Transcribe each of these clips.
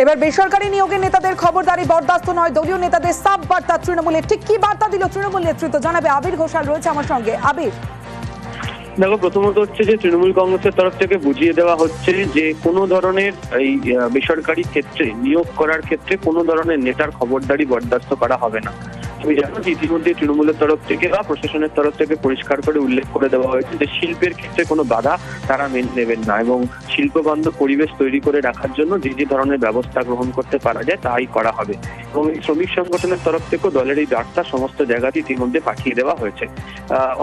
এবার বেসরকারি নিয়োগে নেতাদের খবরদারি বরদাস্ত নয়, দলীয় নেতাদের সাব বার্তা তৃণমূলের। ঠিক কি বার্তা দিল তৃণমূল নেতৃত্ব জানাবে আবির ঘোষাল, রয়েছে আমার সঙ্গে। আবির, দেখো, প্রথমত হচ্ছে যে তৃণমূল কংগ্রেসের তরফ থেকে বুঝিয়ে দেওয়া হচ্ছে যে কোনো ধরনের এই বেসরকারি ক্ষেত্রে নিয়োগ করার ক্ষেত্রে কোনো ধরনের নেতার খবরদারি বরদাস্ত করা হবে না। তুমি জানো যে ইতিমধ্যে তৃণমূলের তরফ থেকে বা প্রশাসনের তরফ থেকে পরিষ্কার করে উল্লেখ করে দেওয়া হয়েছে যে শিল্পের ক্ষেত্রে কোনো বাধা তারা মেনে নেবেন না এবং শিল্প বান্ধব পরিবেশ তৈরি করে রাখার জন্য যে যে ধরনের ব্যবস্থা গ্রহণ করতে পারা যায় তাই করা হবে। এবং এই শ্রমিক সংগঠনের তরফ থেকেও দলের এই বার্তা সমস্ত জায়গাতে ইতিমধ্যে পাঠিয়ে দেওয়া হয়েছে।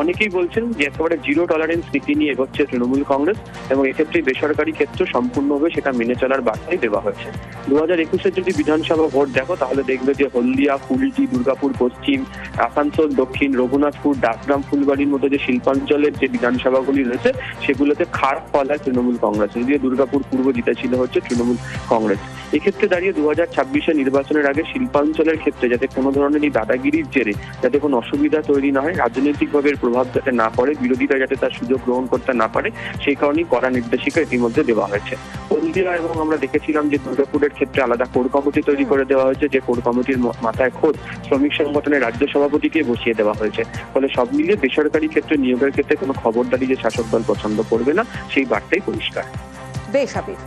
অনেকেই বলছেন যে একেবারে জিরো টলারেন্স নীতি নিয়ে এগোচ্ছে তৃণমূল কংগ্রেস এবং এক্ষেত্রে বেসরকারি ক্ষেত্র সম্পূর্ণভাবে সেটা মেনে চলার বার্তাই দেওয়া হয়েছে। 2021-এর যদি বিধানসভা ভোট দেখো তাহলে দেখবে যে হলদিয়া, কুলটি, দুর্গাপুর পশ্চিম, আসানসোল দক্ষিণ, রঘুনাথপুর, ডাকগ্রাম, ফুলবাড়ির মতো যে শিল্পাঞ্চলের যে বিধানসভাগুলি রয়েছে সেগুলোতে খারাপ ফল হয় তৃণমূল কংগ্রেস, যদিও দুর্গাপুর পূর্ব জিতেছিল হচ্ছে তৃণমূল কংগ্রেস। এক্ষেত্রে দাঁড়িয়ে 2026-এর নির্বাচনের আগে শিল্পাঞ্চলের ক্ষেত্রে যাতে কোনো ধরনের এই দাদাগিরির জেরে যাতে কোনো অসুবিধা তৈরি না হয়, রাজনৈতিকভাবে প্রভাব যাতে না পড়ে, বিরোধীরা যাতে তার সুযোগ গ্রহণ করতে না পারে, সেই কারণেই কড়া নির্দেশিকা ইতিমধ্যে দেওয়া হয়েছে। হলদিয়া এবং আমরা দেখেছিলাম যে দুর্গাপুরের ক্ষেত্রে আলাদা কোর কমিটি তৈরি করে দেওয়া হয়েছে, যে কোর কমিটির মাথায় খোদ শ্রমিক সংগঠনের রাজ্য সভাপতিকে বসিয়ে দেওয়া হয়েছে। ফলে সব মিলিয়ে বেসরকারি ক্ষেত্রে নিয়োগের ক্ষেত্রে কোনো খবরদারি যে শাসক দল পছন্দ করবে না সেই বার্তাই পরিষ্কার। বেশ আবির।